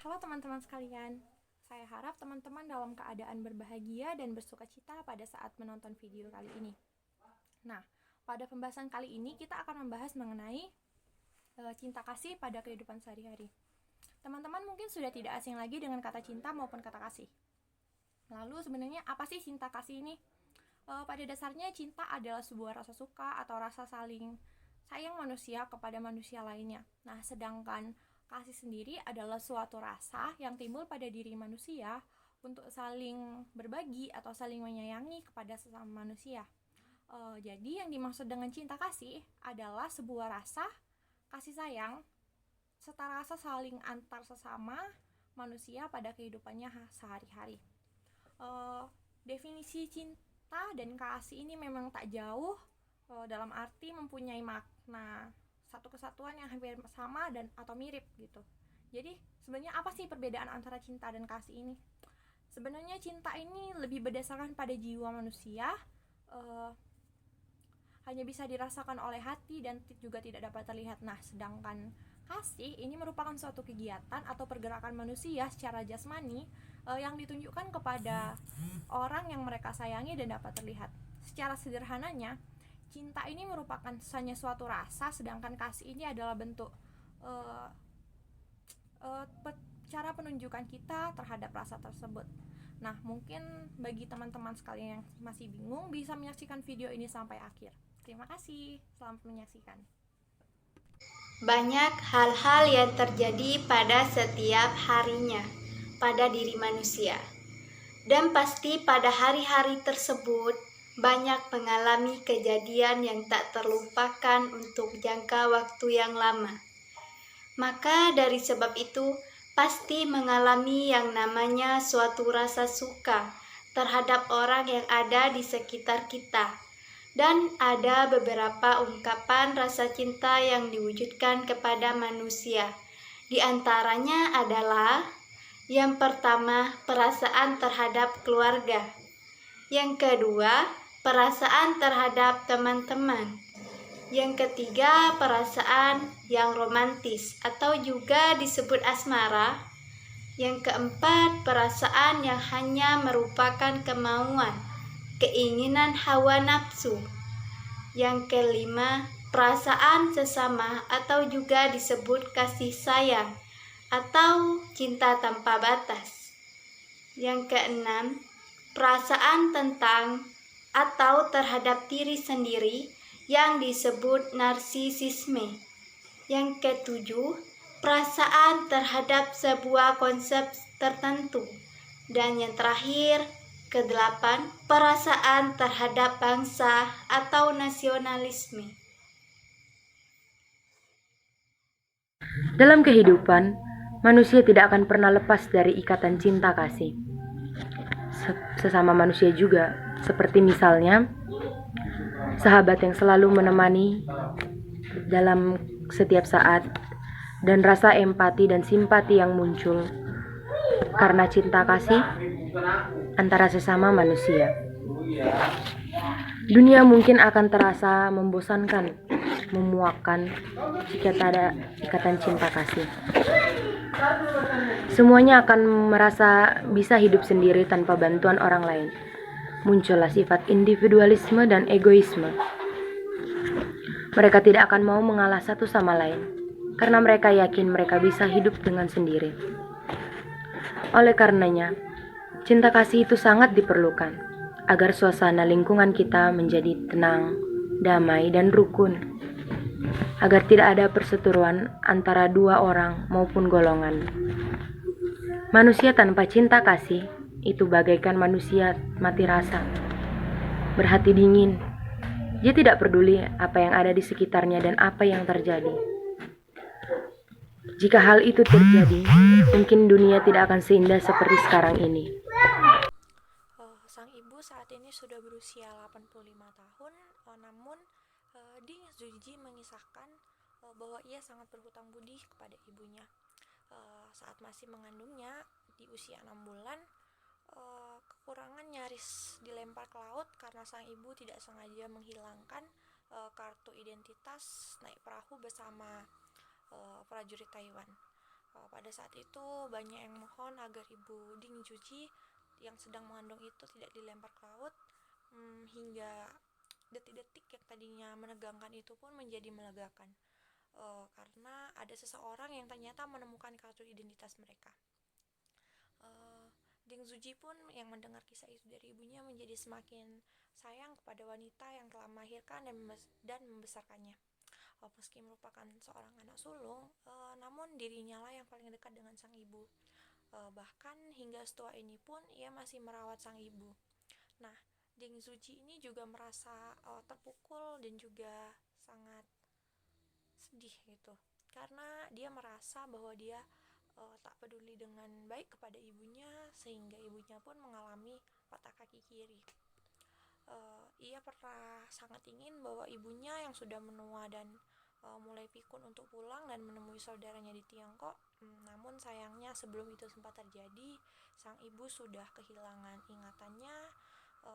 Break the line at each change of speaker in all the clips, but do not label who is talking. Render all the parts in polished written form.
Halo teman-teman sekalian, saya harap teman-teman dalam keadaan berbahagia dan bersukacita pada saat menonton video kali ini. Nah, pada pembahasan kali ini kita akan membahas mengenai cinta kasih pada kehidupan sehari-hari. Teman-teman mungkin sudah tidak asing lagi dengan kata cinta maupun kata kasih. Lalu sebenarnya apa sih cinta kasih ini? Pada dasarnya cinta adalah sebuah rasa suka atau rasa saling sayang manusia kepada manusia lainnya. Nah, sedangkan kasih sendiri adalah suatu rasa yang timbul pada diri manusia untuk saling berbagi atau saling menyayangi kepada sesama manusia. Jadi yang dimaksud dengan cinta kasih adalah sebuah rasa kasih sayang serta rasa saling antar sesama manusia pada kehidupannya sehari-hari. Definisi cinta dan kasih ini memang tak jauh, dalam arti mempunyai makna satu kesatuan yang hampir sama dan atau mirip gitu. Jadi sebenarnya apa sih perbedaan antara cinta dan kasih ini? Sebenarnya cinta ini lebih berdasarkan pada jiwa manusia, hanya bisa dirasakan oleh hati dan juga tidak dapat terlihat. Nah, sedangkan kasih ini merupakan suatu kegiatan atau pergerakan manusia secara jasmani yang ditunjukkan kepada orang yang mereka sayangi dan dapat terlihat. Secara sederhananya, cinta ini merupakan hanya suatu rasa, sedangkan kasih ini adalah bentuk cara penunjukan kita terhadap rasa tersebut. Nah, mungkin bagi teman-teman sekalian yang masih bingung bisa menyaksikan video ini sampai akhir. Terima kasih, selamat menyaksikan.
Banyak hal-hal yang terjadi pada setiap harinya pada diri manusia. Dan pasti pada hari-hari tersebut banyak mengalami kejadian yang tak terlupakan untuk jangka waktu yang lama. Maka dari sebab itu pasti mengalami yang namanya suatu rasa suka terhadap orang yang ada di sekitar kita. Dan ada beberapa ungkapan rasa cinta yang diwujudkan kepada manusia. Di antaranya adalah yang pertama, perasaan terhadap keluarga. Yang kedua, perasaan terhadap teman-teman. Yang ketiga, perasaan yang romantis atau juga disebut asmara. Yang keempat, perasaan yang hanya merupakan kemauan, keinginan hawa nafsu. Yang kelima, perasaan sesama atau juga disebut kasih sayang atau cinta tanpa batas. Yang keenam, perasaan tentang atau terhadap diri sendiri yang disebut narsisisme. Yang ketujuh, perasaan terhadap sebuah konsep tertentu. Dan yang terakhir, kedelapan, perasaan terhadap bangsa atau nasionalisme.
Dalam kehidupan, manusia tidak akan pernah lepas dari ikatan cinta kasih. Sesama manusia juga, seperti misalnya sahabat yang selalu menemani dalam setiap saat, dan rasa empati dan simpati yang muncul karena cinta kasih antara sesama manusia. Dunia mungkin akan terasa membosankan, memuakkan jika tak ada ikatan cinta kasih. Semuanya akan merasa bisa hidup sendiri tanpa bantuan orang lain. Muncullah sifat individualisme dan egoisme. Mereka tidak akan mau mengalah satu sama lain, karena mereka yakin mereka bisa hidup dengan sendiri. Oleh karenanya, cinta kasih itu sangat diperlukan agar suasana lingkungan kita menjadi tenang, damai, dan rukun, agar tidak ada perseteruan antara dua orang maupun golongan. Manusia tanpa cinta kasih itu bagaikan manusia mati rasa, berhati dingin. Dia tidak peduli apa yang ada di sekitarnya dan apa yang terjadi. Jika hal itu terjadi, mungkin dunia tidak akan seindah seperti sekarang ini.
Sang ibu saat ini sudah berusia 85 tahun, namun Ding Zuji mengisahkan bahwa ia sangat berhutang budi kepada ibunya. Saat masih mengandungnya di usia 6 bulan, kekurangan nyaris dilempar ke laut karena sang ibu tidak sengaja menghilangkan kartu identitas naik perahu bersama prajurit Taiwan. Pada saat itu banyak yang mohon agar Ibu Ding Juji yang sedang mengandung itu tidak dilempar ke laut, hingga detik-detik yang tadinya menegangkan itu pun menjadi melegakan, karena ada seseorang yang ternyata menemukan kartu identitas mereka. Ding Zuji pun yang mendengar kisah itu dari ibunya menjadi semakin sayang kepada wanita yang telah melahirkan dan membesarkannya. Meski merupakan seorang anak sulung, namun dirinya lah yang paling dekat dengan sang ibu. Bahkan hingga setua ini pun ia masih merawat sang ibu. Nah, Ding Zuji ini juga merasa terpukul dan juga sangat sedih gitu, karena dia merasa bahwa dia tak peduli dengan baik kepada ibunya, sehingga ibunya pun mengalami patah kaki kiri. Ia pernah sangat ingin bahwa ibunya yang sudah menua dan mulai pikun untuk pulang dan menemui saudaranya di Tiongkok, namun sayangnya sebelum itu sempat terjadi, sang ibu sudah kehilangan ingatannya,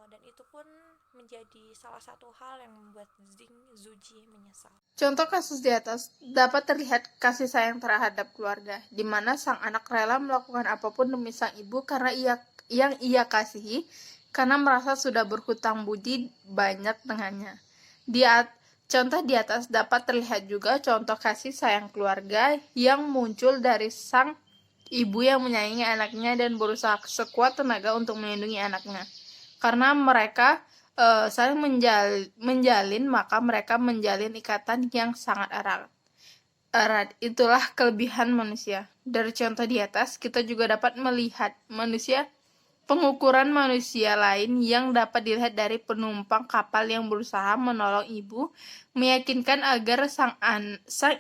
dan itu pun menjadi salah satu hal yang membuat Ding Zuji menyesal.
Contoh kasus di atas dapat terlihat kasih sayang terhadap keluarga, di mana sang anak rela melakukan apapun demi sang ibu karena yang ia kasihi, karena merasa sudah berhutang budi banyak dengannya. Contoh di atas dapat terlihat juga contoh kasih sayang keluarga yang muncul dari sang ibu yang menyayangi anaknya dan berusaha sekuat tenaga untuk melindungi anaknya. Karena mereka saling menjalin, maka mereka menjalin ikatan yang sangat erat. Itulah kelebihan manusia. Dari contoh di atas, kita juga dapat melihat pengukuran manusia lain yang dapat dilihat dari penumpang kapal yang berusaha menolong ibu, meyakinkan agar sang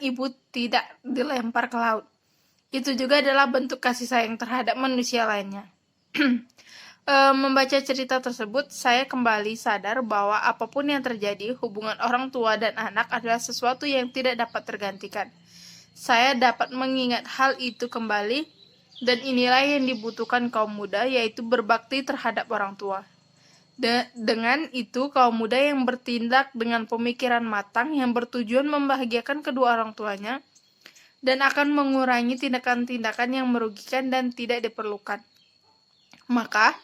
ibu tidak dilempar ke laut. Itu juga adalah bentuk kasih sayang terhadap manusia lainnya. Membaca cerita tersebut, saya kembali sadar bahwa apapun yang terjadi, hubungan orang tua dan anak adalah sesuatu yang tidak dapat tergantikan. Saya dapat mengingat hal itu kembali, dan inilah yang dibutuhkan kaum muda, yaitu berbakti terhadap orang tua. Dengan itu, kaum muda yang bertindak dengan pemikiran matang, yang bertujuan membahagiakan kedua orang tuanya, dan akan mengurangi tindakan-tindakan yang merugikan dan tidak diperlukan. Maka,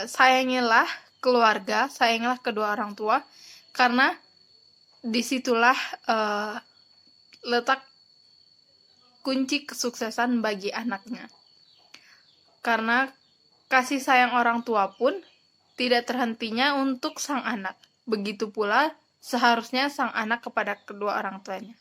sayangilah keluarga, sayangilah kedua orang tua, karena disitulah letak kunci kesuksesan bagi anaknya. Karena kasih sayang orang tua pun tidak terhentinya untuk sang anak. Begitu pula seharusnya sang anak kepada kedua orang tuanya.